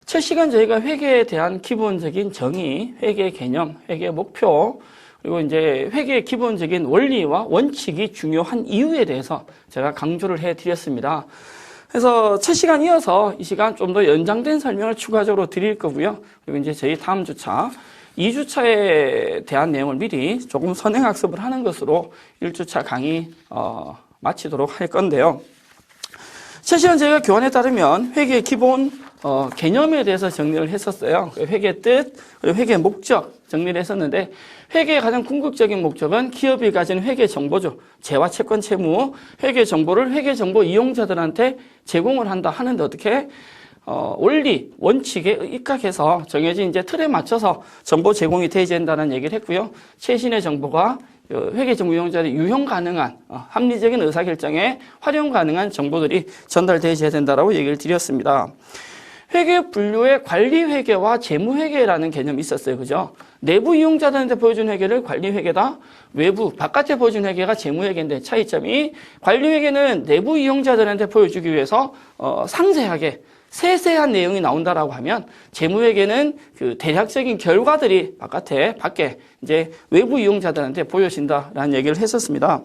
첫 시간 저희가 회계에 대한 기본적인 정의, 회계 개념, 회계 목표, 그리고 이제 회계의 기본적인 원리와 원칙이 중요한 이유에 대해서 제가 강조를 해드렸습니다. 그래서 첫 시간 이어서 이 시간 좀 더 연장된 설명을 추가적으로 드릴 거고요. 그리고 이제 저희 다음 주차, 2주차에 대한 내용을 미리 조금 선행학습을 하는 것으로 1주차 강의 마치도록 할 건데요. 첫 시간 저희가 교환에 따르면 회계의 기본 개념에 대해서 정리를 했었어요. 회계의 뜻, 그리고 회계의 목적 정리를 했었는데, 회계의 가장 궁극적인 목적은 기업이 가진 회계 정보죠. 재와 채권, 채무, 회계 정보를 회계 정보 이용자들한테 제공을 한다 하는데 어떻게? 원리, 원칙에 입각해서 정해진 이제 틀에 맞춰서 정보 제공이 되어야 된다는 얘기를 했고요. 최신의 정보가 회계 정보 이용자들이 유용 가능한 합리적인 의사결정에 활용 가능한 정보들이 전달되어야 된다라고 얘기를 드렸습니다. 회계 분류에 관리회계와 재무회계라는 개념이 있었어요. 그죠? 내부 이용자들한테 보여준 회계를 관리회계다. 외부, 바깥에 보여준 회계가 재무회계인데 차이점이 관리회계는 내부 이용자들한테 보여주기 위해서 상세하게 세세한 내용이 나온다라고 하면 재무회계는 그 대략적인 결과들이 밖에 이제 외부 이용자들한테 보여진다라는 얘기를 했었습니다.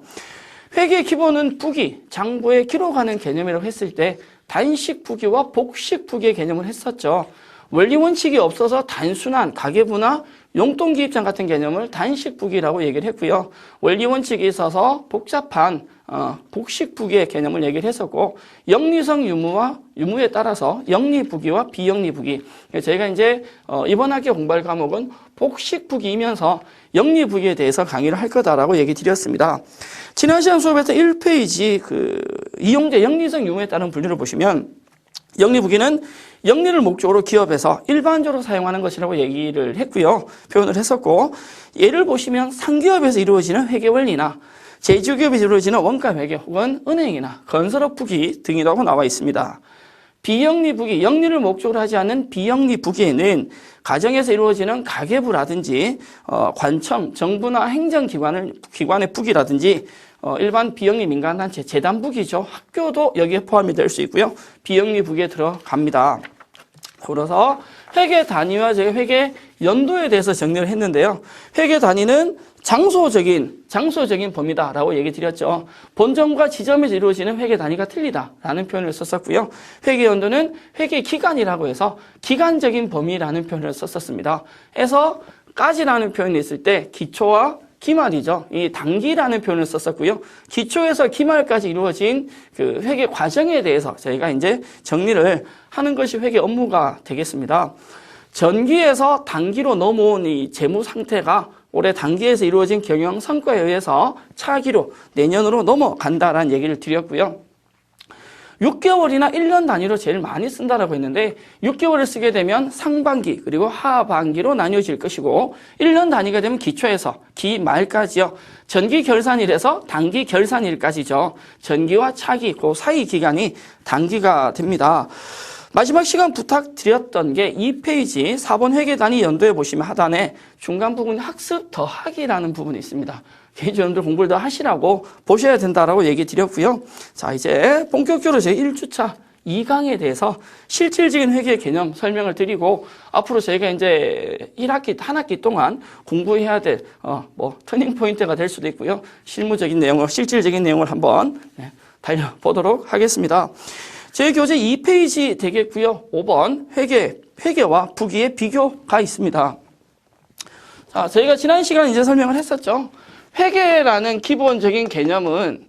회계의 기본은 부기, 장부에 기록하는 개념이라고 했을 때 단식 부기와 복식 부기의 개념을 했었죠. 원리 원칙이 없어서 단순한 가계부나 용돈기입장 같은 개념을 단식 부기라고 얘기를 했고요. 원리 원칙이 있어서 복잡한 복식 부기의 개념을 얘기를 했었고, 영리성 유무에 따라서 영리 부기와 비영리 부기. 저희가 이제 이번 학기 공부할 과목은 복식 부기이면서 영리 부기에 대해서 강의를 할 거다라고 얘기 드렸습니다. 지난 시간 수업에서 1페이지 이용자 영리성 유무에 따른 분류를 보시면, 영리 부기는 영리를 목적으로 기업에서 일반적으로 사용하는 것이라고 얘기를 했고요. 표현을 했었고, 예를 보시면 상기업에서 이루어지는 회계 원리나 제조기업에서 이루어지는 원가 회계 혹은 은행이나 건설업 부기 등이라고 나와 있습니다. 비영리 부기, 영리를 목적으로 하지 않는 비영리 부기에는 가정에서 이루어지는 가계부라든지 관청, 정부나 행정기관의 부기라든지 일반 비영리 민간단체, 재단 부기죠. 학교도 여기에 포함이 될 수 있고요. 비영리 부기에 들어갑니다. 그래서 회계 단위와 회계 연도에 대해서 정리를 했는데요. 회계 단위는 장소적인 범위다라고 얘기 드렸죠. 본점과 지점에서 이루어지는 회계 단위가 틀리다라는 표현을 썼었고요. 회계 연도는 회계 기간이라고 해서 기간적인 범위라는 표현을 썼었습니다. 해서 까지라는 표현이 있을 때 기초와 기말이죠. 이 단기라는 표현을 썼었고요. 기초에서 기말까지 이루어진 그 회계 과정에 대해서 저희가 이제 정리를 하는 것이 회계 업무가 되겠습니다. 전기에서 단기로 넘어온 이 재무 상태가 올해 단기에서 이루어진 경영 성과에 의해서 차기로 내년으로 넘어간다라는 얘기를 드렸고요. 6개월이나 1년 단위로 제일 많이 쓴다라고 했는데 6개월을 쓰게 되면 상반기 그리고 하반기로 나뉘어질 것이고 1년 단위가 되면 기초에서 기말까지요. 전기 결산일에서 단기 결산일까지죠. 전기와 차기 그 사이 기간이 단기가 됩니다. 마지막 시간 부탁드렸던 게 2페이지 4번 회계단위 연도에 보시면 하단에 중간 부분 학습 더하기라는 부분이 있습니다. 개인적으로 공부를 더 하시라고 보셔야 된다라고 얘기 드렸고요. 자, 이제 본격적으로 제 1주차 2강에 대해서 실질적인 회계 개념 설명을 드리고 앞으로 저희가 이제 한 학기 동안 공부해야 될 터닝 포인트가 될 수도 있고요. 실질적인 내용을 한번 달려보도록 하겠습니다. 제 교재 2페이지 되겠고요. 5번 회계와 부기의 비교가 있습니다. 자, 저희가 지난 시간에 이제 설명을 했었죠. 회계라는 기본적인 개념은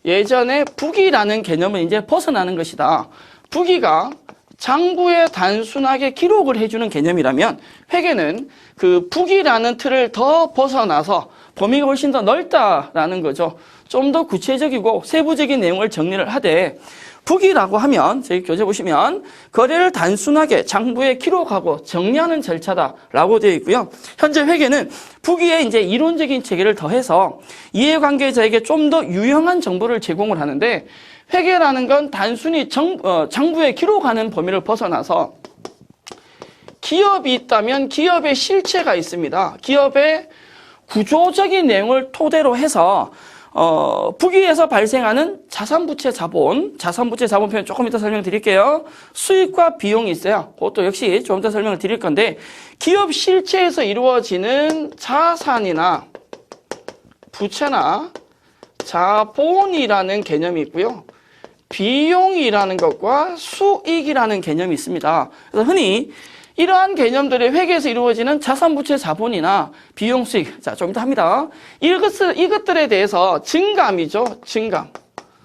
예전에 부기라는 개념을 이제 벗어나는 것이다. 부기가 장부에 단순하게 기록을 해주는 개념이라면 회계는 그 부기라는 틀을 더 벗어나서 범위가 훨씬 더 넓다라는 거죠. 좀 더 구체적이고 세부적인 내용을 정리를 하되 부기라고 하면 저희 교재 보시면 거래를 단순하게 장부에 기록하고 정리하는 절차다라고 되어 있고요. 현재 회계는 부기에 이제 이론적인 체계를 더해서 이해관계자에게 좀 더 유용한 정보를 제공을 하는데 회계라는 건 단순히 장부에 기록하는 범위를 벗어나서 기업이 있다면 기업의 실체가 있습니다. 기업의 구조적인 내용을 토대로 해서 부기에서 발생하는 자산부채 자본 표현 조금 이따 설명드릴게요. 수익과 비용이 있어요. 그것도 역시 좀 이따 설명을 드릴 건데, 기업 실체에서 이루어지는 자산이나 부채나 자본이라는 개념이 있고요. 비용이라는 것과 수익이라는 개념이 있습니다. 그래서 흔히 이러한 개념들의 회계에서 이루어지는 자산부채 자본이나 비용 수익, 자, 좀 이따 합니다. 이것들에 대해서 증감이죠. 증감.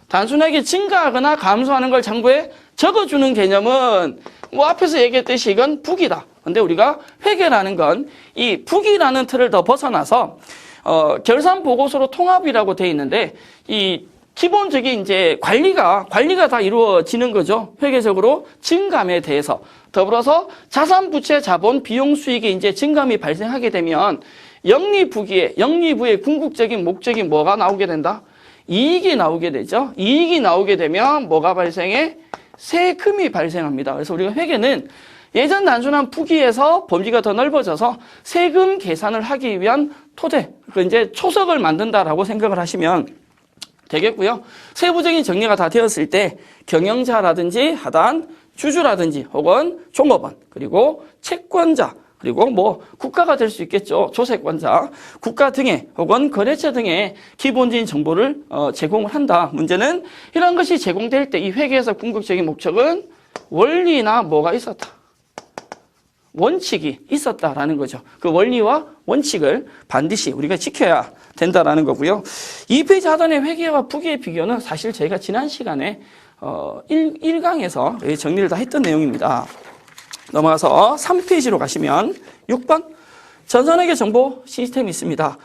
단순하게 증가하거나 감소하는 걸 장부에 적어주는 개념은 뭐 앞에서 얘기했듯이 이건 부기다. 근데 우리가 회계라는 건 이 부기라는 틀을 더 벗어나서 결산 보고서로 통합이라고 돼 있는데, 이 기본적인 이제 관리가 다 이루어지는 거죠. 회계적으로 증감에 대해서. 더불어서 자산, 부채, 자본, 비용, 수익이 이제 증감이 발생하게 되면 영리부의 궁극적인 목적이 뭐가 나오게 된다? 이익이 나오게 되죠. 이익이 나오게 되면 뭐가 발생해? 세금이 발생합니다. 그래서 우리가 회계는 예전 단순한 부기에서 범위가 더 넓어져서 세금 계산을 하기 위한 토대, 이제 초석을 만든다라고 생각을 하시면 되겠고요. 세부적인 정리가 다 되었을 때 경영자라든지 하단, 주주라든지 혹은 종업원, 그리고 채권자, 그리고 뭐 국가가 될 수 있겠죠. 조세권자, 국가 등의 혹은 거래처 등의 기본적인 정보를 제공을 한다. 문제는 이런 것이 제공될 때 이 회계에서 궁극적인 목적은 원리나 뭐가 있었다. 원칙이 있었다라는 거죠. 그 원리와 원칙을 반드시 우리가 지켜야 된다라는 거고요. 2페이지 하단의 회계와 부기의 비교는 사실 저희가 지난 시간에 1강에서 정리를 다 했던 내용입니다. 넘어가서 3페이지로 가시면 6번 전산회계 정보 시스템이 있습니다.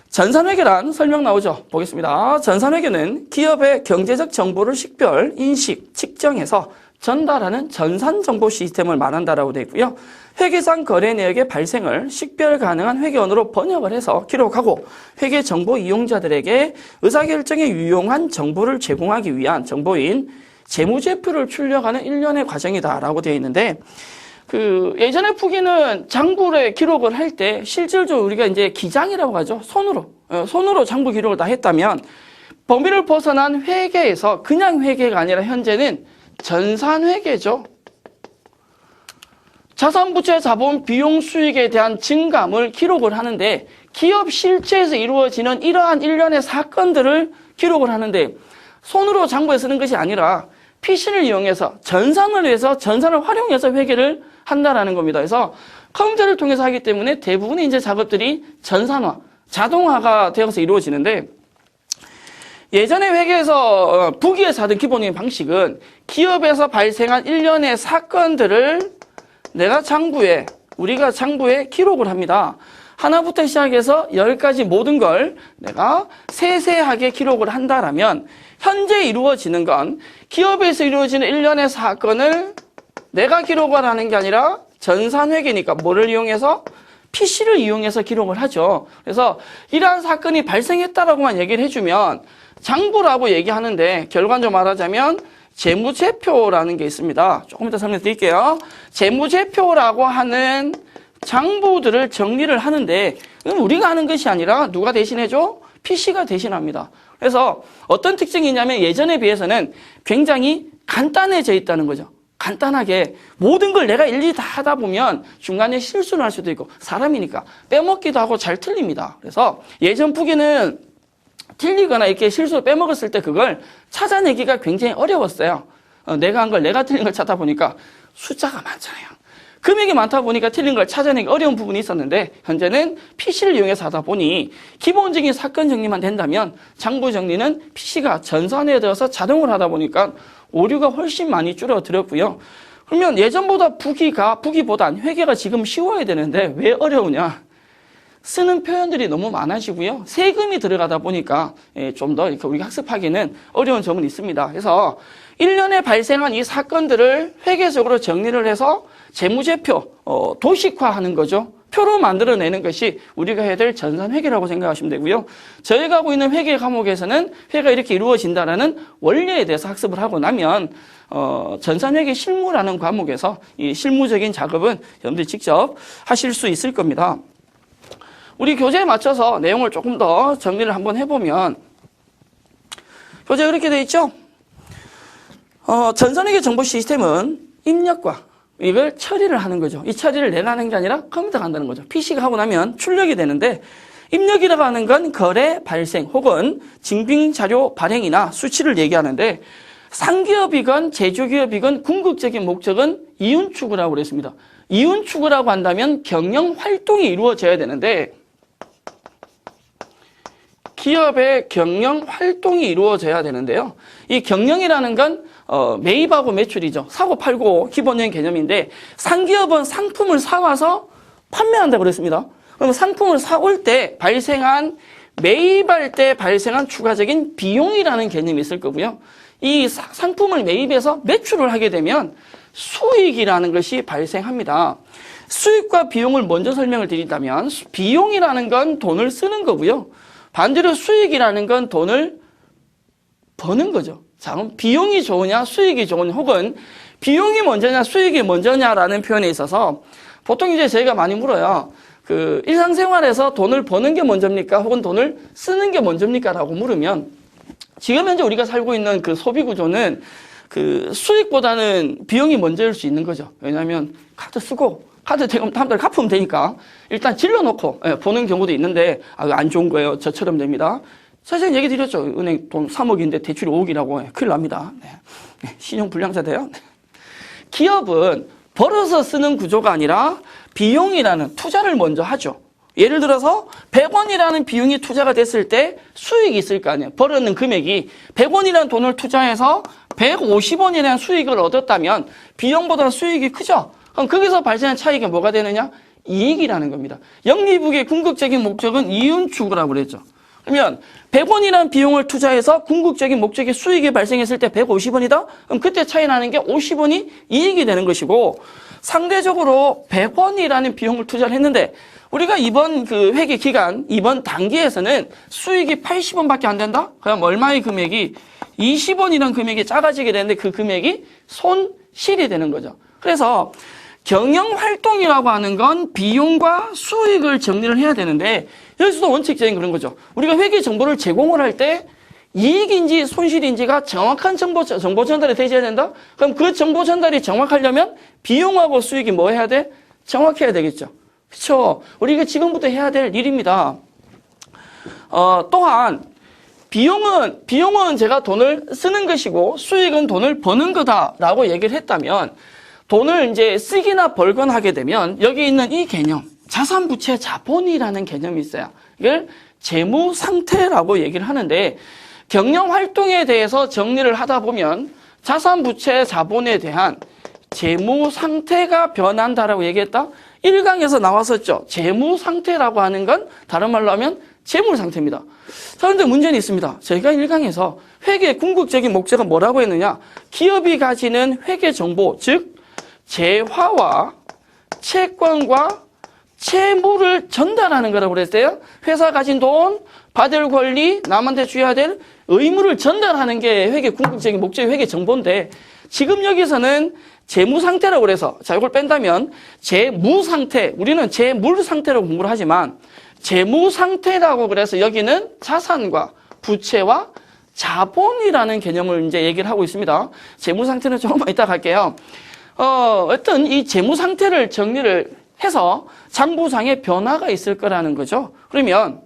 전산회계란 설명 나오죠. 보겠습니다. 전산회계는 기업의 경제적 정보를 식별, 인식, 측정해서 전달하는 전산정보 시스템을 말한다라고 되어 있고요. 회계상 거래 내역의 발생을 식별 가능한 회계원으로 번역을 해서 기록하고 회계 정보 이용자들에게 의사결정에 유용한 정보를 제공하기 위한 정보인 재무제표를 출력하는 일련의 과정이다라고 되어 있는데, 예전에 부기는 장부에 기록을 할 때 실질적으로 우리가 이제 기장이라고 하죠. 손으로 장부 기록을 다 했다면 범위를 벗어난 회계에서 그냥 회계가 아니라 현재는 전산회계죠. 자산부채 자본 비용 수익에 대한 증감을 기록을 하는데, 기업 실체에서 이루어지는 이러한 일련의 사건들을 기록을 하는데 손으로 장부에 쓰는 것이 아니라 PC를 이용해서 전산을 활용해서 회계를 한다라는 겁니다. 그래서 컴퓨터를 통해서 하기 때문에 대부분의 이제 작업들이 전산화, 자동화가 되어서 이루어지는데, 예전에 회계에서 부기에서 하던 기본적인 방식은 기업에서 발생한 일련의 사건들을 우리가 장부에 기록을 합니다. 하나부터 시작해서 10까지 모든 걸 내가 세세하게 기록을 한다라면, 현재 이루어지는 건 기업에서 이루어지는 일련의 사건을 내가 기록을 하는 게 아니라 전산회계니까 뭐를 이용해서? PC를 이용해서 기록을 하죠. 그래서 이러한 사건이 발생했다라고만 얘기를 해주면 장부라고 얘기하는데, 결과적으로 말하자면 재무제표라는 게 있습니다. 조금 이따 설명드릴게요. 재무제표라고 하는 장부들을 정리를 하는데, 우리가 하는 것이 아니라 누가 대신해줘? PC가 대신합니다. 그래서 어떤 특징이 있냐면 예전에 비해서는 굉장히 간단해져 있다는 거죠. 간단하게 모든 걸 내가 일일이 다 하다 보면 중간에 실수를 할 수도 있고, 사람이니까 빼먹기도 하고 잘 틀립니다. 그래서 예전 부기는 틀리거나 이렇게 실수를 빼먹었을 때 그걸 찾아내기가 굉장히 어려웠어요. 내가 한 걸 내가 틀린 걸 찾다 보니까 숫자가 많잖아요. 금액이 많다 보니까 틀린 걸 찾아내기 어려운 부분이 있었는데, 현재는 PC를 이용해서 하다 보니 기본적인 사건 정리만 된다면 장부 정리는 PC가 전산에 들어서 자동으로 하다 보니까 오류가 훨씬 많이 줄어들었고요. 그러면 예전보다 부기보단 회계가 지금 쉬워야 되는데 왜 어려우냐? 쓰는 표현들이 너무 많아지고요. 세금이 들어가다 보니까 좀 더 이렇게 우리가 학습하기는 어려운 점은 있습니다. 그래서 1년에 발생한 이 사건들을 회계적으로 정리를 해서 재무제표, 도식화하는 거죠. 표로 만들어내는 것이 우리가 해야 될 전산회계라고 생각하시면 되고요. 저희가 하고 있는 회계 과목에서는 회계가 이렇게 이루어진다는 원리에 대해서 학습을 하고 나면 전산회계 실무라는 과목에서 이 실무적인 작업은 여러분들이 직접 하실 수 있을 겁니다. 우리 교재에 맞춰서 내용을 조금 더 정리를 한번 해보면, 교재가 그렇게 되어 있죠? 전산회계 정보 시스템은 입력과 이걸 처리를 하는 거죠. 이 처리를 내가 하는 게 아니라 컴퓨터가 한다는 거죠. PC가 하고 나면 출력이 되는데 입력이라고 하는 건 거래 발생 혹은 증빙자료 발행이나 수치를 얘기하는데 상기업이건 제조기업이건 궁극적인 목적은 이윤추구라고 그랬습니다. 이윤추구라고 한다면 경영활동이 이루어져야 되는데 기업의 경영활동이 이루어져야 되는데요. 이 경영이라는 건 매입하고 매출이죠. 사고 팔고 기본적인 개념인데 상기업은 상품을 사와서 판매한다고 그랬습니다. 그럼 상품을 사올 때 발생한 매입할 때 발생한 추가적인 비용이라는 개념이 있을 거고요. 이 상품을 매입해서 매출을 하게 되면 수익이라는 것이 발생합니다. 수익과 비용을 먼저 설명을 드린다면 비용이라는 건 돈을 쓰는 거고요. 반대로 수익이라는 건 돈을 버는 거죠. 자, 그럼 비용이 좋으냐 수익이 좋으냐 혹은 비용이 먼저냐 수익이 먼저냐라는 표현에 있어서 보통 이제 저희가 많이 물어요. 일상생활에서 돈을 버는 게 먼저입니까? 혹은 돈을 쓰는 게 먼저입니까? 라고 물으면 지금 현재 우리가 살고 있는 그 소비 구조는 수익보다는 비용이 먼저일 수 있는 거죠. 왜냐하면 카드 쓰고 카드 대금 다음 달 갚으면 되니까 일단 질러놓고 보는 경우도 있는데 안 좋은 거예요. 저처럼 됩니다. 사실 얘기 드렸죠. 은행 돈 3억인데 대출이 5억이라고 큰일 납니다. 신용 불량자 돼요. 기업은 벌어서 쓰는 구조가 아니라 비용이라는 투자를 먼저 하죠. 예를 들어서 100원이라는 비용이 투자가 됐을 때 수익이 있을 거 아니에요. 벌어는 금액이 100원이라는 돈을 투자해서 150원이라는 수익을 얻었다면 비용보다 수익이 크죠. 그럼 거기서 발생한 차이가 뭐가 되느냐? 이익이라는 겁니다. 영리부의 궁극적인 목적은 이윤추구라고 그랬죠. 그러면 100원이라는 비용을 투자해서 궁극적인 목적의 수익이 발생했을 때 150원이다? 그럼 그때 차이 나는 게 50원이 이익이 되는 것이고 상대적으로 100원이라는 비용을 투자를 했는데 우리가 이번 회계 기간, 이번 단기에서는 수익이 80원밖에 안 된다? 그럼 얼마의 금액이 20원이라는 금액이 작아지게 되는데 그 금액이 손실이 되는 거죠. 그래서 경영활동이라고 하는 건 비용과 수익을 정리를 해야 되는데 여기서도 원칙적인 그런 거죠. 우리가 회계 정보를 제공을 할 때 이익인지 손실인지가 정확한 정보 전달이 되셔야 된다? 그럼 그 정보 전달이 정확하려면 비용하고 수익이 뭐 해야 돼? 정확해야 되겠죠. 그렇죠? 우리가 지금부터 해야 될 일입니다. 또한 비용은 제가 돈을 쓰는 것이고 수익은 돈을 버는 거다라고 얘기를 했다면 돈을 이제 쓰기나 벌거나 하게 되면 여기 있는 이 개념, 자산, 부채, 자본이라는 개념이 있어요. 이걸 재무 상태라고 얘기를 하는데 경영 활동에 대해서 정리를 하다 보면 자산, 부채, 자본에 대한 재무 상태가 변한다라고 얘기했다. 1강에서 나왔었죠. 재무 상태라고 하는 건 다른 말로 하면 재물 상태입니다. 그런데 문제는 있습니다. 저희가 1강에서 회계의 궁극적인 목적은 뭐라고 했느냐? 기업이 가지는 회계 정보, 즉 재화와 채권과 채무를 전달하는 거라고 그랬어요. 회사 가진 돈, 받을 권리, 남한테 줘야 될 의무를 전달하는 게 회계 궁극적인 목적의 회계 정보인데 지금 여기서는 재무 상태라고 그래서 자 이걸 뺀다면 재무 상태, 우리는 재물 상태라고 공부를 하지만 재무 상태라고 그래서 여기는 자산과 부채와 자본이라는 개념을 이제 얘기를 하고 있습니다. 재무 상태는 조금만 이따 갈게요. 어떤 이 재무 상태를 정리를 해서 장부상에 변화가 있을 거라는 거죠. 그러면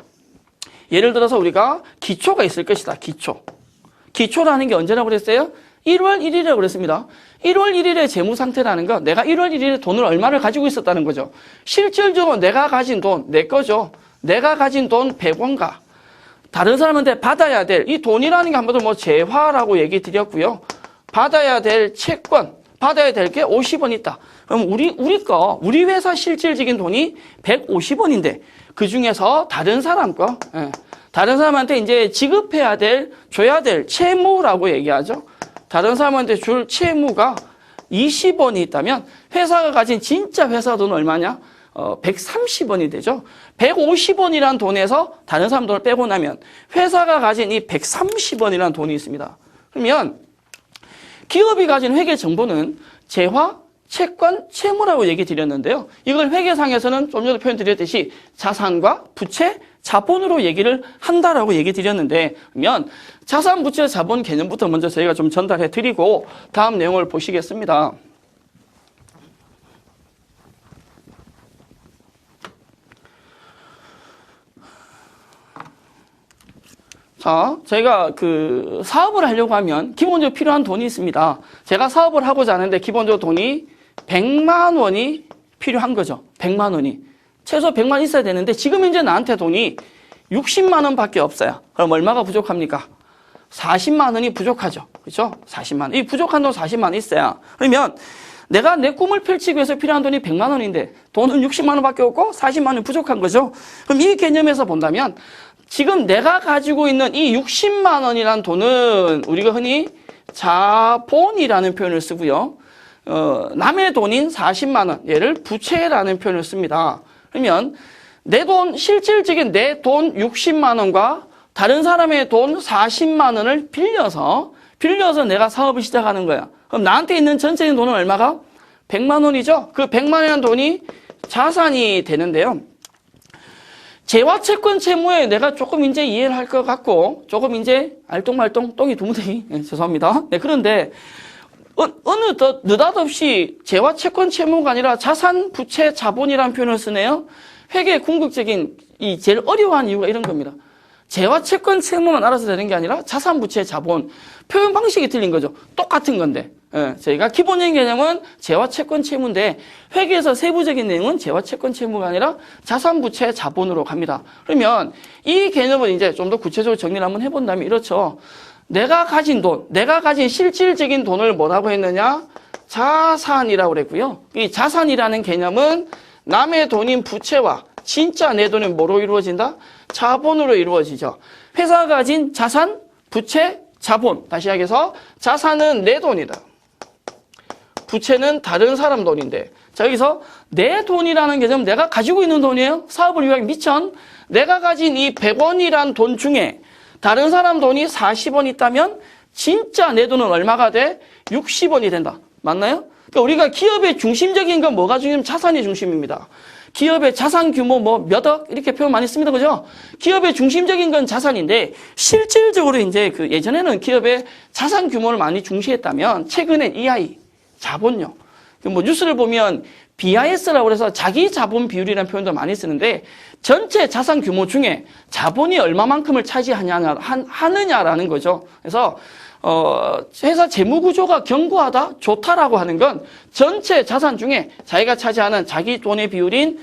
예를 들어서 우리가 기초가 있을 것이다. 기초라는 게 언제라고 그랬어요? 1월 1일이라고 그랬습니다. 1월 1일의 재무 상태라는 건 내가 1월 1일에 돈을 얼마를 가지고 있었다는 거죠. 실질적으로 내가 가진 돈, 내 거죠. 내가 가진 돈 100원가. 다른 사람한테 받아야 될 이 돈이라는 게 한 번도 재화라고 얘기 드렸고요. 받아야 될 채권, 받아야 될 게 50원 있다. 그럼 우리 회사 실질적인 돈이 150원인데 그 중에서 다른 사람 거, 다른 사람한테 이제 지급해야 될, 줘야 될 채무라고 얘기하죠. 다른 사람한테 줄 채무가 20원이 있다면 회사가 가진 진짜 회사 돈 얼마냐? 130원이 되죠. 150원이라는 돈에서 다른 사람 돈을 빼고 나면 회사가 가진 이 130원이라는 돈이 있습니다. 그러면 기업이 가진 회계 정보는 재화, 채권, 채무라고 얘기 드렸는데요. 이걸 회계상에서는 좀 전에 표현 드렸듯이 자산과 부채, 자본으로 얘기를 한다라고 얘기 드렸는데, 그러면 자산, 부채, 자본 개념부터 먼저 저희가 좀 전달해 드리고 다음 내용을 보시겠습니다. 자, 저희가 그 사업을 하려고 하면 기본적으로 필요한 돈이 있습니다. 제가 사업을 하고자 하는데 기본적으로 돈이 100만 원이 필요한 거죠. 100만 원이. 최소 100만 원 있어야 되는데 지금 현재 나한테 돈이 60만 원밖에 없어요. 그럼 얼마가 부족합니까? 40만 원이 부족하죠. 그렇죠? 40만 원. 이 부족한 돈 40만 원 있어요. 그러면 내가 내 꿈을 펼치기 위해서 필요한 돈이 100만 원인데 돈은 60만 원밖에 없고 40만 원이 부족한 거죠. 그럼 이 개념에서 본다면 지금 내가 가지고 있는 이 60만 원이라는 돈은 우리가 흔히 자본이라는 표현을 쓰고요. 남의 돈인 40만 원, 얘를 부채라는 표현을 씁니다. 그러면 내 돈, 실질적인 내 돈 60만 원과 다른 사람의 돈 40만 원을 빌려서 내가 사업을 시작하는 거야. 그럼 나한테 있는 전체적인 돈은 얼마가? 100만 원이죠? 그 100만 원이라는 돈이 자산이 되는데요. 재화 채권 채무에 내가 조금 이제 이해를 할 것 같고, 조금 이제 알똥말똥, 똥이 두무대기. 네, 죄송합니다. 네, 그런데, 어느 느닷없이 재화 채권 채무가 아니라 자산, 부채, 자본이라는 표현을 쓰네요. 회계 궁극적인 이 제일 어려워하는 이유가 이런 겁니다. 재화 채권 채무만 알아서 되는 게 아니라 자산, 부채, 자본. 표현 방식이 틀린 거죠. 똑같은 건데. 예, 저희가 기본적인 개념은 재화 채권 채무인데 회계에서 세부적인 내용은 재화 채권 채무가 아니라 자산, 부채, 자본으로 갑니다. 그러면 이 개념을 이제 좀 더 구체적으로 정리를 한번 해본다면 이렇죠. 내가 가진 돈, 내가 가진 실질적인 돈을 뭐라고 했느냐? 자산이라고 그랬고요. 이 자산이라는 개념은 남의 돈인 부채와 진짜 내 돈이 뭐로 이루어진다? 자본으로 이루어지죠. 회사가 가진 자산, 부채, 자본. 다시 하겠어. 자산은 내 돈이다. 부채는 다른 사람 돈인데, 자, 여기서 내 돈이라는 개념은 내가 가지고 있는 돈이에요. 사업을 위한 미천. 내가 가진 이 100원이란 돈 중에 다른 사람 돈이 40원 있다면 진짜 내 돈은 얼마가 돼? 60원이 된다. 맞나요? 그러니까 우리가 기업의 중심적인 건 뭐가 중요하면 자산이 중심입니다. 기업의 자산 규모 뭐 몇 억 이렇게 표현 많이 씁니다. 그죠? 기업의 중심적인 건 자산인데 실질적으로 이제 그 예전에는 기업의 자산 규모를 많이 중시했다면 최근엔 EI 자본요. 뭐 뉴스를 보면 BIS라고 해서 자기 자본 비율이라는 표현도 많이 쓰는데 전체 자산 규모 중에 자본이 얼마만큼을 차지하느냐라는 거죠. 그래서 회사 재무 구조가 견고하다, 좋다라고 하는 건 전체 자산 중에 자기가 차지하는 자기 돈의 비율인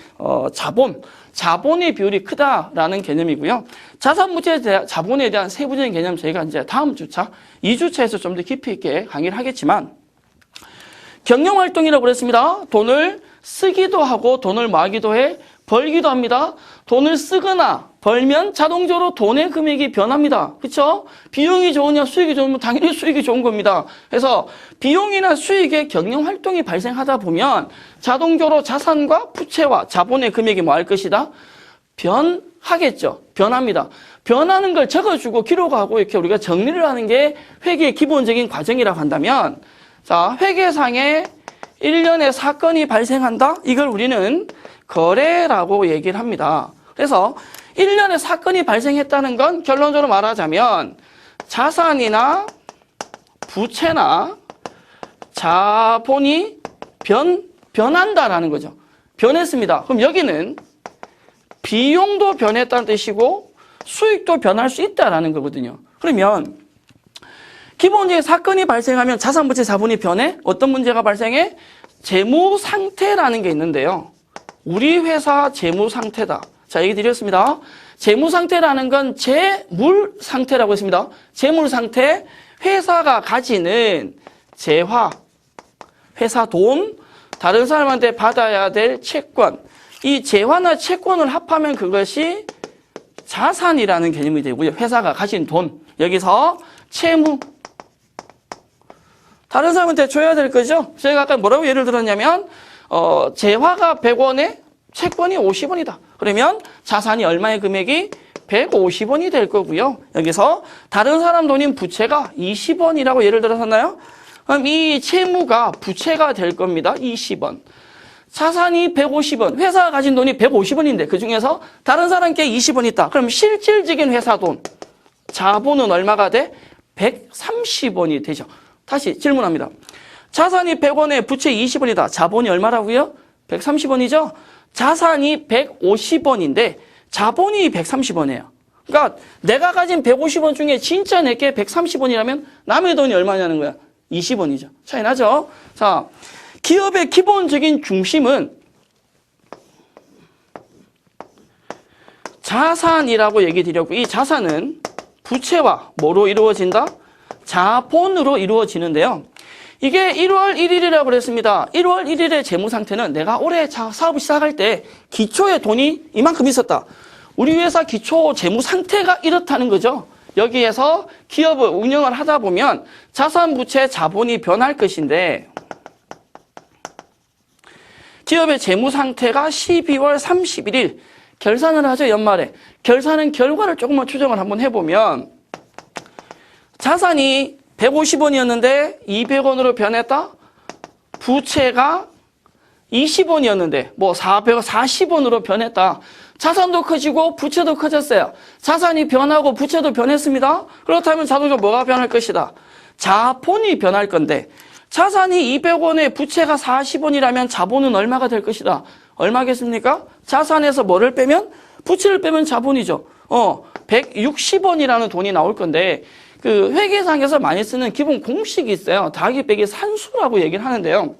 자본의 비율이 크다라는 개념이고요. 자산, 부채, 자본에 대한 세부적인 개념 저희가 이제 다음 주차, 2주차에서 좀 더 깊이 있게 강의를 하겠지만 경영활동이라고 그랬습니다. 돈을 쓰기도 하고 돈을 모으기도 해, 벌기도 합니다. 돈을 쓰거나 벌면 자동적으로 돈의 금액이 변합니다. 그렇죠? 비용이 좋으냐 수익이 좋으면 당연히 수익이 좋은 겁니다. 그래서 비용이나 수익의 경영활동이 발생하다 보면 자동적으로 자산과 부채와 자본의 금액이 뭐 할 것이다? 변하겠죠. 변합니다. 변하는 걸 적어주고 기록하고 이렇게 우리가 정리를 하는 게 회계의 기본적인 과정이라고 한다면, 자, 회계상에 1년에 사건이 발생한다? 이걸 우리는 거래라고 얘기를 합니다. 그래서 1년에 사건이 발생했다는 건 결론적으로 말하자면 자산이나 부채나 자본이 변한다라는 거죠. 변했습니다. 그럼 여기는 비용도 변했다는 뜻이고 수익도 변할 수 있다라는 거거든요. 그러면 기본적인 사건이 발생하면 자산, 부채, 자본이 변해? 어떤 문제가 발생해? 재무 상태라는 게 있는데요. 우리 회사 재무 상태다. 자, 얘기 드렸습니다. 재무 상태라는 건 재물 상태라고 했습니다. 재물 상태, 회사가 가지는 재화, 회사 돈, 다른 사람한테 받아야 될 채권. 이 재화나 채권을 합하면 그것이 자산이라는 개념이 되고요. 회사가 가진 돈. 여기서 채무. 다른 사람한테 줘야 될 거죠. 제가 아까 뭐라고 예를 들었냐면 재화가 100원에 채권이 50원이다. 그러면 자산이 얼마의 금액이 150원이 될 거고요. 여기서 다른 사람 돈인 부채가 20원이라고 예를 들었었나요? 그럼 이 채무가 부채가 될 겁니다. 20원. 자산이 150원. 회사가 가진 돈이 150원인데 그중에서 다른 사람께 20원 있다. 그럼 실질적인 회사 돈. 자본은 얼마가 돼? 130원이 되죠. 다시 질문합니다. 자산이 100원에 부채 20원이다. 자본이 얼마라고요? 130원이죠? 자산이 150원인데 자본이 130원이에요. 그러니까 내가 가진 150원 중에 진짜 내게 130원이라면 남의 돈이 얼마냐는 거야? 20원이죠. 차이 나죠? 자, 기업의 기본적인 중심은 자산이라고 얘기 드렸고 이 자산은 부채와 뭐로 이루어진다? 자본으로 이루어지는데요. 이게 1월 1일이라고 그랬습니다. 1월 1일의 재무 상태는 내가 올해 사업을 시작할 때 기초에 돈이 이만큼 있었다. 우리 회사 기초 재무 상태가 이렇다는 거죠. 여기에서 기업을 운영을 하다 보면 자산, 부채, 자본이 변할 것인데 기업의 재무 상태가 12월 31일 결산을 하죠. 연말에. 결산은 결과를 조금만 추정을 한번 해보면 자산이 150원이었는데 200원으로 변했다. 부채가 20원이었는데 뭐 440원으로 변했다. 자산도 커지고 부채도 커졌어요. 자산이 변하고 부채도 변했습니다. 그렇다면 자동적으로 뭐가 변할 것이다? 자본이 변할 건데 자산이 200원에 부채가 40원이라면 자본은 얼마가 될 것이다? 얼마겠습니까? 자산에서 뭐를 빼면? 부채를 빼면 자본이죠. 160원이라는 돈이 나올 건데 그 회계상에서 많이 쓰는 기본 공식이 있어요. 더하기 빼기 산수라고 얘기를 하는데요.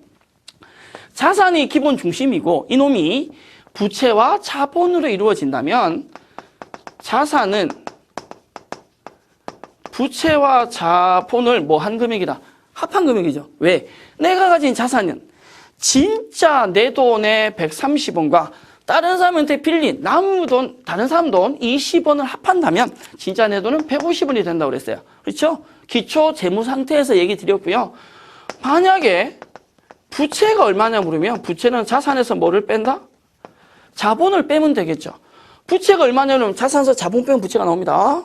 자산이 기본 중심이고 이놈이 부채와 자본으로 이루어진다면 자산은 부채와 자본을 뭐 한 금액이다. 합한 금액이죠. 왜? 내가 가진 자산은 진짜 내 돈의 130원과 다른 사람한테 빌린 남의 돈, 다른 사람 돈 20원을 합한다면 진짜 내 돈은 150원이 된다고 그랬어요. 그렇죠? 기초 재무 상태에서 얘기 드렸고요. 만약에 부채가 얼마냐 물으면 부채는 자산에서 뭐를 뺀다? 자본을 빼면 되겠죠. 부채가 얼마냐면 자산에서 자본 빼면 부채가 나옵니다.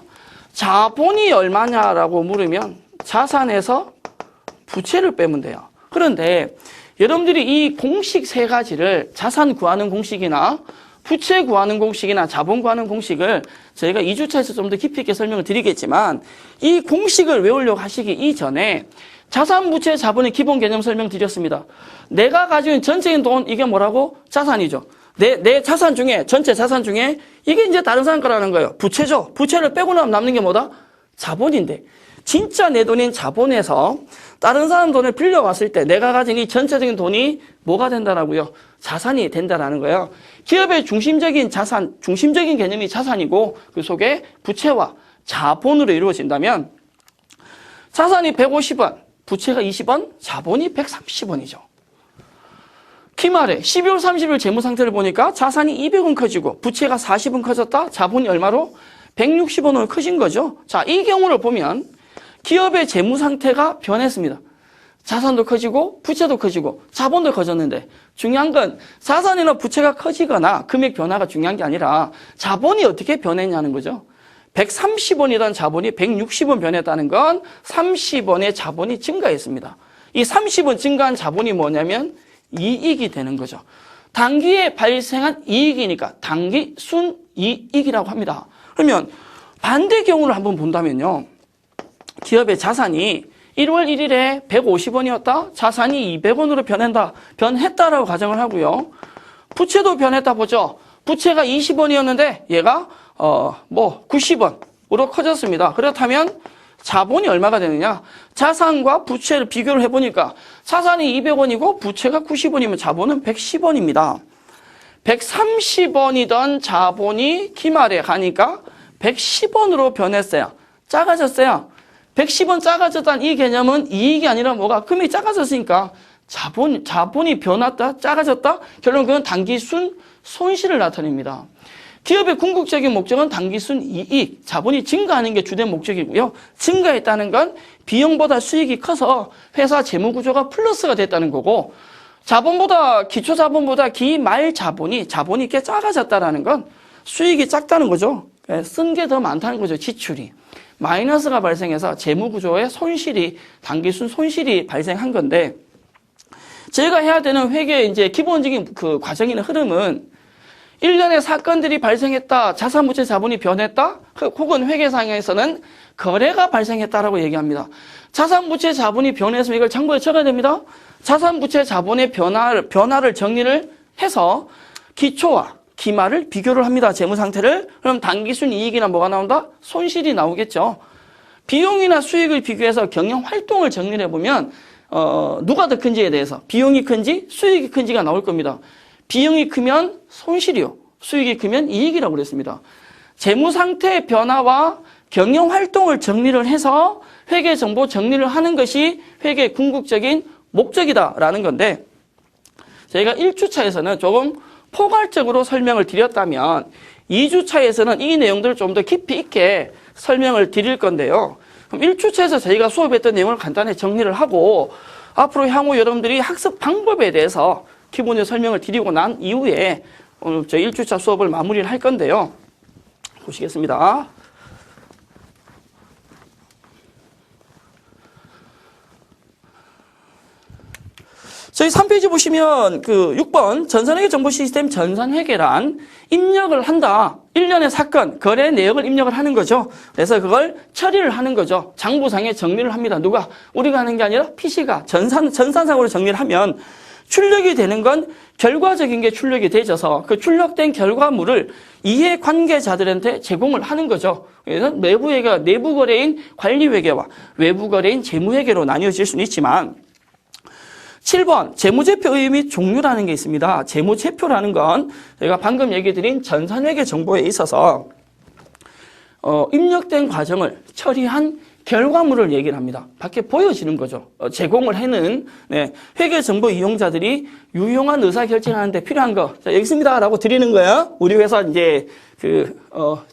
자본이 얼마냐라고 물으면 자산에서 부채를 빼면 돼요. 그런데 여러분들이 이 공식 세 가지를 자산 구하는 공식이나 부채 구하는 공식이나 자본 구하는 공식을 저희가 2주차에서 좀 더 깊이 있게 설명을 드리겠지만 이 공식을 외우려고 하시기 이전에 자산, 부채, 자본의 기본 개념 설명드렸습니다. 내가 가지고 있는 전체적인 돈 이게 뭐라고? 자산이죠. 내 자산 중에 전체 자산 중에 이게 이제 다른 사람 거라는 거예요. 부채죠. 부채를 빼고 나면 남는 게 뭐다? 자본인데 진짜 내 돈인 자본에서 다른 사람 돈을 빌려왔을 때 내가 가진 이 전체적인 돈이 뭐가 된다라고요? 자산이 된다라는 거예요. 기업의 중심적인 자산, 중심적인 개념이 자산이고 그 속에 부채와 자본으로 이루어진다면 자산이 150원, 부채가 20원, 자본이 130원이죠. 기말에 12월 30일 재무 상태를 보니까 자산이 200원 커지고 부채가 40원 커졌다. 자본이 얼마로? 160원으로 커진 거죠. 자, 이 경우를 보면 기업의 재무 상태가 변했습니다. 자산도 커지고 부채도 커지고 자본도 커졌는데 중요한 건 자산이나 부채가 커지거나 금액 변화가 중요한 게 아니라 자본이 어떻게 변했냐는 거죠. 130원이던 자본이 160원 변했다는 건 30원의 자본이 증가했습니다. 이 30원 증가한 자본이 뭐냐면 이익이 되는 거죠. 단기에 발생한 이익이니까 단기 순이익이라고 합니다. 그러면 반대 경우를 한번 본다면요. 기업의 자산이 1월 1일에 150원이었다. 자산이 200원으로 변했다라고 가정을 하고요. 부채도 변했다 보죠. 부채가 20원이었는데 얘가 90원으로 커졌습니다. 그렇다면 자본이 얼마가 되느냐? 자산과 부채를 비교를 해보니까 자산이 200원이고 부채가 90원이면 자본은 110원입니다. 130원이던 자본이 기말에 가니까 110원으로 변했어요. 작아졌어요. 110원 작아졌다는 이 개념은 이익이 아니라 뭐가? 금액이 작아졌으니까 자본이 변했다, 작아졌다? 결론은 그건 단기 손실을 나타냅니다. 기업의 궁극적인 목적은 단기순 이익, 자본이 증가하는 게 주된 목적이고요. 증가했다는 건 비용보다 수익이 커서 회사 재무구조가 플러스가 됐다는 거고 기초자본보다 기말 자본이 꽤 작아졌다는 건 수익이 작다는 거죠. 쓴 게 더 많다는 거죠, 지출이. 마이너스가 발생해서 재무구조에 손실이, 단기순 손실이 발생한 건데, 저희가 해야 되는 회계의 이제 기본적인 그 과정이나 흐름은 일련의 사건들이 발생했다, 자산부채 자본이 변했다, 혹은 회계상에서는 거래가 발생했다라고 얘기합니다. 자산부채 자본이 변해서 이걸 장부에 적어야 됩니다. 자산부채 자본의 변화를 정리를 해서 기초와 기말을 비교를 합니다. 재무상태를. 그럼 단기순 이익이나 뭐가 나온다? 손실이 나오겠죠. 비용이나 수익을 비교해서 경영활동을 정리를 해보면 누가 더 큰지에 대해서 비용이 큰지 수익이 큰지가 나올 겁니다. 비용이 크면 손실이요. 수익이 크면 이익이라고 그랬습니다. 재무상태의 변화와 경영활동을 정리를 해서 회계정보 정리를 하는 것이 회계의 궁극적인 목적이다라는 건데, 저희가 1주차에서는 조금 포괄적으로 설명을 드렸다면 2주차에서는 이 내용들을 좀 더 깊이 있게 설명을 드릴 건데요. 그럼 1주차에서 저희가 수업했던 내용을 간단히 정리를 하고 앞으로 향후 여러분들이 학습 방법에 대해서 기본적으로 설명을 드리고 난 이후에 오늘 저희 1주차 수업을 마무리를 할 건데요. 보시겠습니다. 저희 3페이지 보시면 그 6번 전산회계 정보 시스템 전산회계란 입력을 한다. 일련의 사건, 거래 내역을 입력을 하는 거죠. 그래서 그걸 처리를 하는 거죠. 장부상에 정리를 합니다. 누가? 우리가 하는 게 아니라 PC가 전산상으로 정리를 하면 출력이 되는 건 결과적인 게 출력이 되져서 그 출력된 결과물을 이해관계자들한테 제공을 하는 거죠. 그래서 내부 거래인 관리회계와 외부 거래인 재무회계로 나뉘어질 수는 있지만 7번 재무제표 의의 및 종류라는 게 있습니다. 재무제표라는 건 제가 방금 얘기 드린 전산회계 정보에 있어서 입력된 과정을 처리한 결과물을 얘기를 합니다. 밖에 보여지는 거죠. 제공을 해는 회계정보 이용자들이 유용한 의사결정을 하는데 필요한 거 자, 여기 있습니다 라고 드리는 거예요. 우리 회사 이제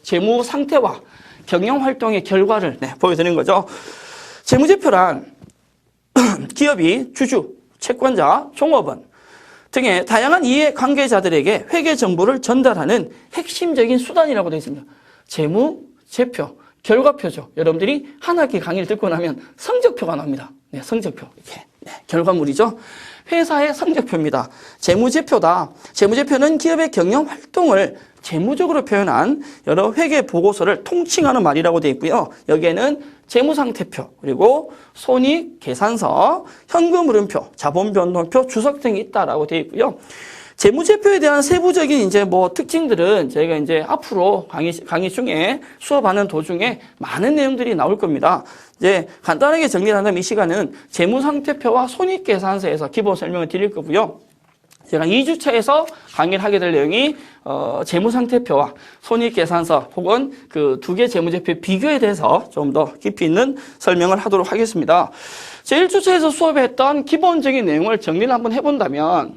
재무 상태와 경영활동의 결과를 보여드리는 거죠. 재무제표란 기업이 주주, 채권자, 종업원 등의 다양한 이해관계자들에게 회계정보를 전달하는 핵심적인 수단이라고 되어 있습니다. 재무제표, 결과표죠. 여러분들이 한 학기 강의를 듣고 나면 성적표가 나옵니다. 성적표. 이렇게. 결과물이죠. 회사의 성적표입니다. 재무제표다. 재무제표는 기업의 경영활동을 재무적으로 표현한 여러 회계 보고서를 통칭하는 말이라고 되어 있고요. 여기에는 재무상태표, 그리고 손익계산서, 현금흐름표, 자본변동표, 주석 등이 있다라고 되어 있고요. 재무제표에 대한 세부적인 이제 특징들은 저희가 이제 앞으로 강의 중에 수업하는 도중에 많은 내용들이 나올 겁니다. 이제 간단하게 정리를 한다면 이 시간은 재무상태표와 손익계산서에서 기본 설명을 드릴 거고요. 제가 2주차에서 강의를 하게 될 내용이 재무상태표와 손익계산서 혹은 그 두 개 재무제표의 비교에 대해서 좀 더 깊이 있는 설명을 하도록 하겠습니다. 제 1주차에서 수업했던 기본적인 내용을 정리를 한번 해본다면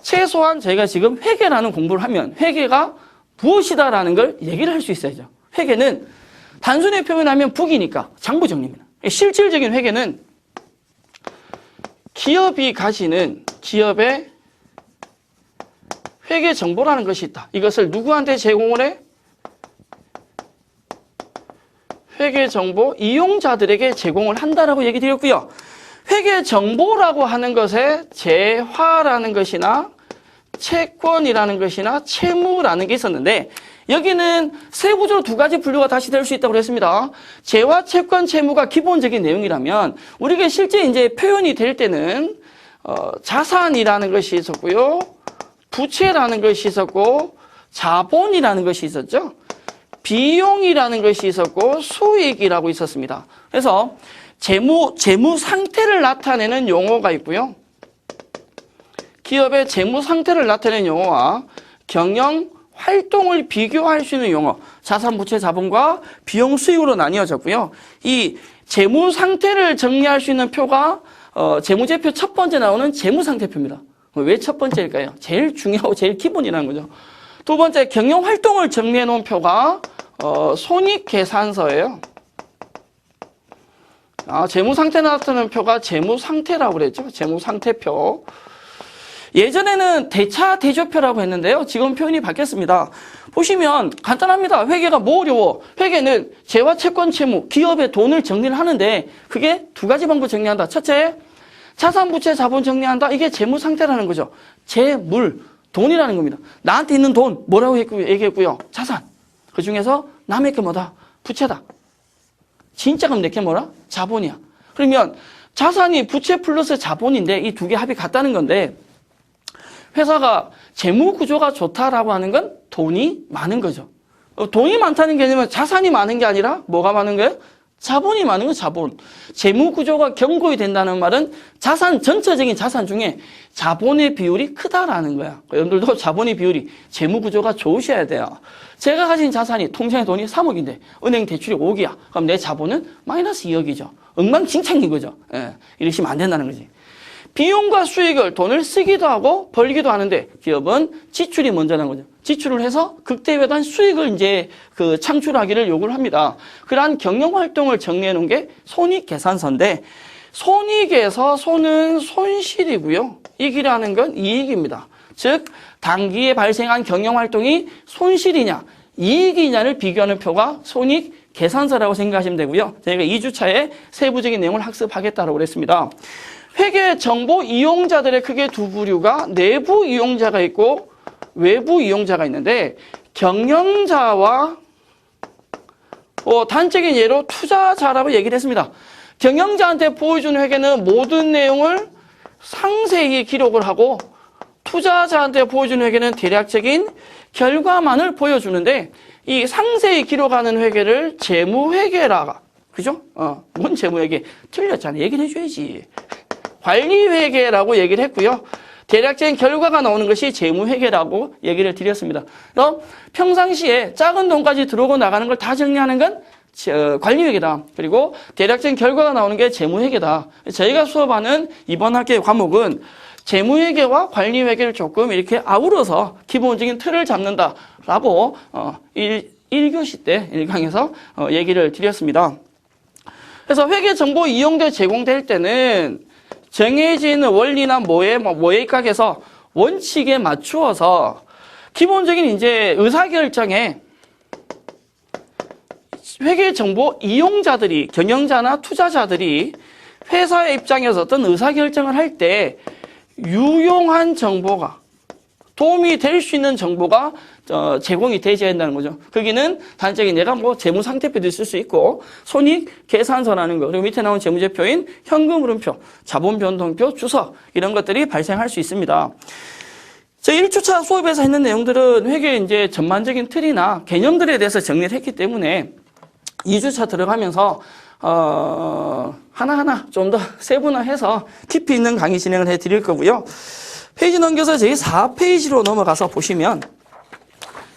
최소한 저희가 지금 회계라는 공부를 하면 회계가 무엇이다라는 걸 얘기를 할 수 있어야죠. 회계는 단순히 표현하면 북이니까 장부정리입니다. 실질적인 회계는 기업이 가지는 기업의 회계 정보라는 것이 있다. 이것을 누구한테 제공을 해? 회계 정보 이용자들에게 제공을 한다라고 얘기 드렸고요. 회계 정보라고 하는 것에 재화라는 것이나 채권이라는 것이나 채무라는 게 있었는데 여기는 세부적으로 두 가지 분류가 다시 될 수 있다고 그랬습니다. 재화, 채권, 채무가 기본적인 내용이라면 우리가 실제 이제 표현이 될 때는 자산이라는 것이 있었고요. 부채라는 것이 있었고 자본이라는 것이 있었죠. 비용이라는 것이 있었고 수익이라고 있었습니다. 그래서 재무 상태를 나타내는 용어가 있고요. 기업의 재무 상태를 나타내는 용어와 경영 활동을 비교할 수 있는 용어, 자산, 부채, 자본과 비용, 수익으로 나뉘어졌고요. 이 재무 상태를 정리할 수 있는 표가 재무제표 첫 번째 나오는 재무상태표입니다. 왜 첫 번째일까요? 제일 중요하고 제일 기본이라는 거죠. 두 번째, 경영 활동을 정리해 놓은 표가 손익계산서예요. 재무 상태 나타나는 표가 재무 상태라고 그랬죠. 재무 상태표. 예전에는 대차 대조표라고 했는데요. 지금 표현이 바뀌었습니다. 보시면 간단합니다. 회계가 뭐 어려워? 회계는 재와 채권 채무, 기업의 돈을 정리를 하는데 그게 두 가지 방법 정리한다. 첫째, 자산, 부채, 자본 정리한다. 이게 재무 상태라는 거죠. 재물, 돈이라는 겁니다. 나한테 있는 돈 뭐라고 얘기했고요? 자산. 그 중에서 남의 게 뭐다? 부채다. 진짜 그럼 내게 뭐라? 자본이야. 그러면 자산이 부채 플러스 자본인데 이 두 개 합이 같다는 건데 회사가 재무 구조가 좋다라고 하는 건 돈이 많은 거죠. 돈이 많다는 개념은 자산이 많은 게 아니라 뭐가 많은 거예요? 자본이 많은 거 자본. 재무 구조가 견고히 된다는 말은 자산, 전체적인 자산 중에 자본의 비율이 크다라는 거야. 여러분들도 자본의 비율이 재무 구조가 좋으셔야 돼요. 제가 가진 자산이 통장에 돈이 3억인데 은행 대출이 5억이야. 그럼 내 자본은 마이너스 2억이죠. 엉망진창인 거죠. 예, 이러시면 안 된다는 거지. 비용과 수익을 돈을 쓰기도 하고 벌기도 하는데 기업은 지출이 먼저 나는 거죠. 지출을 해서 극대화된 수익을 이제 창출하기를 요구를 합니다. 그러한 경영 활동을 정리해 놓은 게 손익계산서인데 손익에서 손은 손실이고요. 이익이라는 건 이익입니다. 즉 단기에 발생한 경영 활동이 손실이냐 이익이냐를 비교하는 표가 손익계산서라고 생각하시면 되고요. 저희가 2주차에 세부적인 내용을 학습하겠다고 그랬습니다. 회계 정보 이용자들의 크게 두 부류가 내부 이용자가 있고 외부 이용자가 있는데 경영자와 단적인 예로 투자자라고 얘기를 했습니다. 경영자한테 보여주는 회계는 모든 내용을 상세히 기록을 하고 투자자한테 보여주는 회계는 대략적인 결과만을 보여주는데 이 상세히 기록하는 회계를 재무회계라 그죠? 뭔 재무회계? 틀렸잖아. 얘기를 해줘야지. 관리회계라고 얘기를 했고요. 대략적인 결과가 나오는 것이 재무회계라고 얘기를 드렸습니다. 그럼 평상시에 작은 돈까지 들어오고 나가는 걸 다 정리하는 건 관리회계다. 그리고 대략적인 결과가 나오는 게 재무회계다. 저희가 수업하는 이번 학기의 과목은 재무회계와 관리회계를 조금 이렇게 아우러서 기본적인 틀을 잡는다라고 1교시 때 1강에서 얘기를 드렸습니다. 그래서 회계 정보 이용돼 제공될 때는 정해진 원리나 모의각에서 원칙에 맞추어서 기본적인 이제 의사결정에 회계 정보 이용자들이 경영자나 투자자들이 회사의 입장에서 어떤 의사결정을 할 때 유용한 정보가 도움이 될 수 있는 정보가 제공이 되어야 한다는 거죠. 거기는 단적인 내가 재무상태표도 있을 수 있고 손익계산서라는 거 그리고 밑에 나온 재무제표인 현금흐름표, 자본변동표, 주석 이런 것들이 발생할 수 있습니다. 저희 1주차 수업에서 했는 내용들은 회계 이제 전반적인 틀이나 개념들에 대해서 정리를 했기 때문에 2주차 들어가면서 하나하나 좀 더 세분화해서 깊이 있는 강의 진행을 해드릴 거고요. 페이지 넘겨서 저희 4페이지로 넘어가서 보시면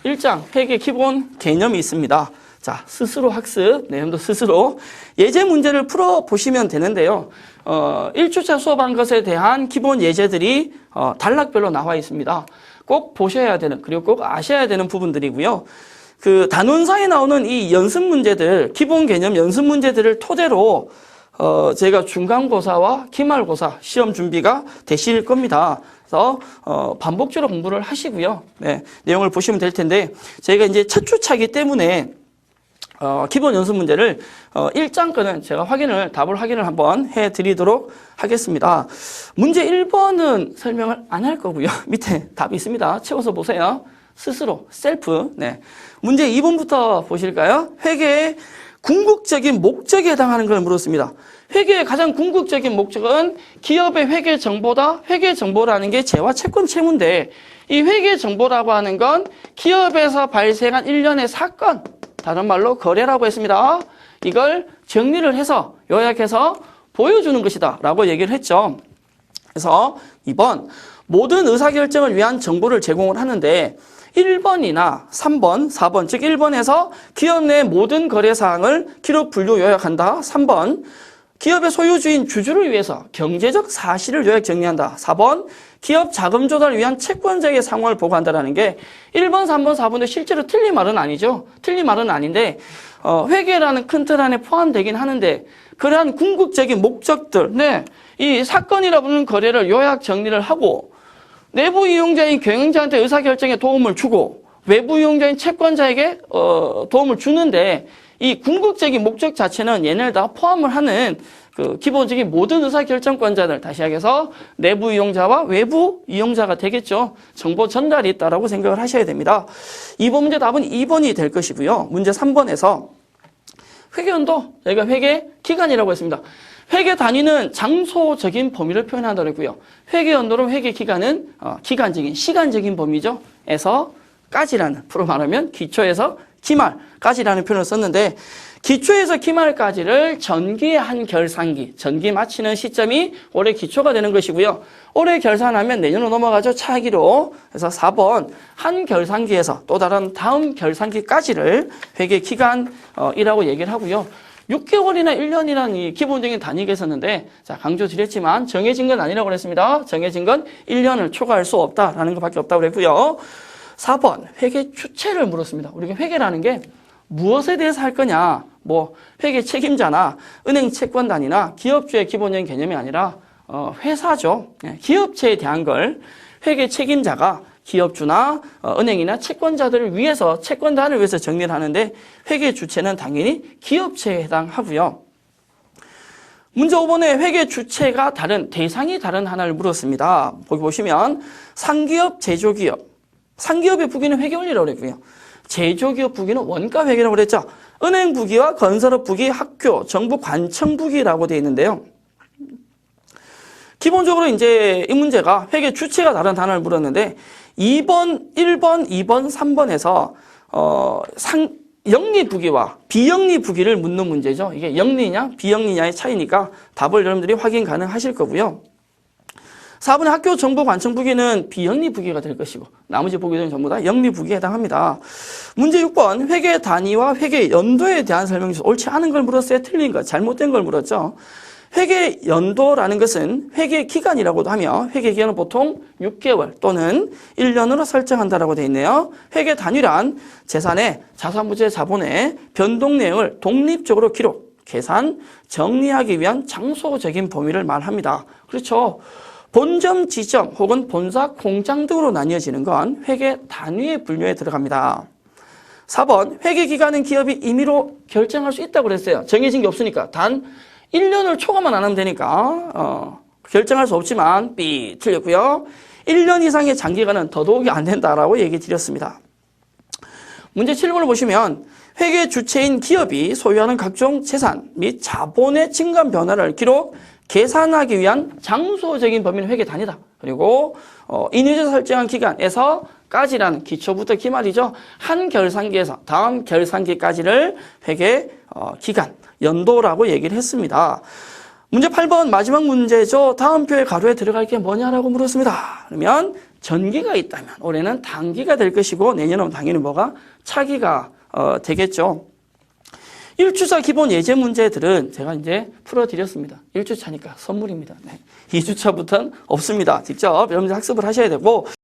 1장 회계 기본 개념이 있습니다. 자, 스스로 학습, 내용도 스스로 예제 문제를 풀어보시면 되는데요. 1주차 수업한 것에 대한 기본 예제들이 단락별로 나와 있습니다. 꼭 보셔야 되는, 그리고 꼭 아셔야 되는 부분들이고요. 단원사에 나오는 이 연습 문제들, 기본 개념 연습 문제들을 토대로 제가 중간고사와 기말고사 시험 준비가 되실 겁니다. 그래서 반복적으로 공부를 하시고요. 네, 내용을 보시면 될 텐데 저희가 이제 첫 주차이기 때문에 기본 연습 문제를 1장 거는 제가 답을 확인을 한번 해드리도록 하겠습니다. 문제 1번은 설명을 안 할 거고요. 밑에 답이 있습니다. 채워서 보세요. 스스로 셀프. 네. 문제 2번부터 보실까요? 회계의 궁극적인 목적에 해당하는 걸 물었습니다. 회계의 가장 궁극적인 목적은 기업의 회계 정보다. 회계 정보라는 게 재와 채권 채무인데 이 회계 정보라고 하는 건 기업에서 발생한 일련의 사건, 다른 말로 거래라고 했습니다. 이걸 정리를 해서 요약해서 보여주는 것이다 라고 얘기를 했죠. 그래서 2번 모든 의사결정을 위한 정보를 제공을 하는데 1번이나 3번, 4번, 즉 1번에서 기업 내 모든 거래사항을 기록, 분류, 요약한다. 3번, 기업의 소유주인 주주를 위해서 경제적 사실을 요약 정리한다. 4번, 기업 자금 조달을 위한 채권자의 상황을 보고한다라는 게 1번, 3번, 4번도 실제로 틀린 말은 아니죠. 틀린 말은 아닌데 회계라는 큰 틀 안에 포함되긴 하는데 그러한 궁극적인 목적들, 이 사건이라 부르는 거래를 요약 정리를 하고 내부 이용자인 경영자한테 의사결정에 도움을 주고 외부 이용자인 채권자에게 도움을 주는데 이 궁극적인 목적 자체는 얘네를 다 포함을 하는 그 기본적인 모든 의사결정권자들, 다시 얘기해서 내부 이용자와 외부 이용자가 되겠죠. 정보 전달이 있다라고 생각을 하셔야 됩니다. 2번 문제 답은 2번이 될 것이고요. 문제 3번에서 회계연도, 저희가 회계 기간이라고 했습니다. 회계 단위는 장소적인 범위를 표현한다고 했고요. 회계연도로 회계 기간은 기간적인, 시간적인 범위죠. 에서 까지라는, 프로 말하면 기초에서 기말까지라는 표현을 썼는데, 기초에서 기말까지를 전기의 한 결산기, 전기 마치는 시점이 올해 기초가 되는 것이고요. 올해 결산하면 내년으로 넘어가죠. 차기로. 그래서 4번 한 결산기에서 또 다른 다음 결산기까지를 회계 기간이라고 얘기를 하고요. 6개월이나 1년이라는 이 기본적인 단위가 있었는데, 자, 강조드렸지만 정해진 건 아니라고 그랬습니다. 정해진 건 1년을 초과할 수 없다라는 것밖에 없다고 그랬고요. 4번 회계 주체를 물었습니다. 우리가 회계라는 게 무엇에 대해서 할 거냐, 뭐 회계 책임자나 은행 채권단이나 기업주의 기본적인 개념이 아니라 회사죠. 기업체에 대한 걸 회계 책임자가 기업주나 은행이나 채권자들을 위해서, 채권단을 위해서 정리를 하는데, 회계 주체는 당연히 기업체에 해당하고요. 문제 5번에 회계 주체가 다른, 대상이 다른 하나를 물었습니다. 거기 보시면 상기업, 제조기업. 상기업의 부기는 회계원리라고 그랬고요. 제조기업 부기는 원가회계라고 그랬죠. 은행 부기와 건설업 부기, 학교, 정부 관청 부기라고 되어 있는데요. 기본적으로 이제 이 문제가 회계 주체가 다른 단어를 물었는데, 2번, 1번, 2번, 3번에서 영리 부기와 비영리 부기를 묻는 문제죠. 이게 영리냐 비영리냐의 차이니까 답을 여러분들이 확인 가능하실 거고요. 4번의 학교 정보 관청 부기는 비영리 부기가 될 것이고, 나머지 부기들은 전부 다 영리 부기에 해당합니다. 문제 6번 회계 단위와 회계 연도에 대한 설명이 옳지 않은 걸 물었어요. 틀린 것, 잘못된 걸 물었죠. 회계 연도라는 것은 회계 기간이라고도 하며, 회계 기간은 보통 6개월 또는 1년으로 설정한다라고 되어 있네요. 회계 단위란 재산의 자산부재 자본의 변동 내용을 독립적으로 기록, 계산, 정리하기 위한 장소적인 범위를 말합니다. 그렇죠. 본점, 지점 혹은 본사, 공장 등으로 나뉘어지는 건 회계 단위의 분류에 들어갑니다. 4번 회계 기간은 기업이 임의로 결정할 수 있다고 그랬어요. 정해진 게 없으니까. 단 1년을 초과만 안 하면 되니까 결정할 수 없지만 B 틀렸고요. 1년 이상의 장기간은 더더욱이 안 된다라고 얘기 드렸습니다. 문제 7번을 보시면 회계 주체인 기업이 소유하는 각종 재산 및 자본의 증감 변화를 기록, 계산하기 위한 장소적인 범위는 회계 단위다. 그리고 인위적 설정한 기간에서 까지라는 기초부터 기말이죠. 한 결산기에서 다음 결산기까지를 회계 기간, 연도라고 얘기를 했습니다. 문제 8번 마지막 문제죠. 다음 표의 가로에 들어갈 게 뭐냐라고 물었습니다. 그러면 전기가 있다면 올해는 단기가 될 것이고, 내년은 당연히 뭐가 차기가 되겠죠. 1주차 기본 예제 문제들은 제가 이제 풀어드렸습니다. 1주차니까 선물입니다. 네. 2주차부터는 없습니다. 직접 여러분들 학습을 하셔야 되고,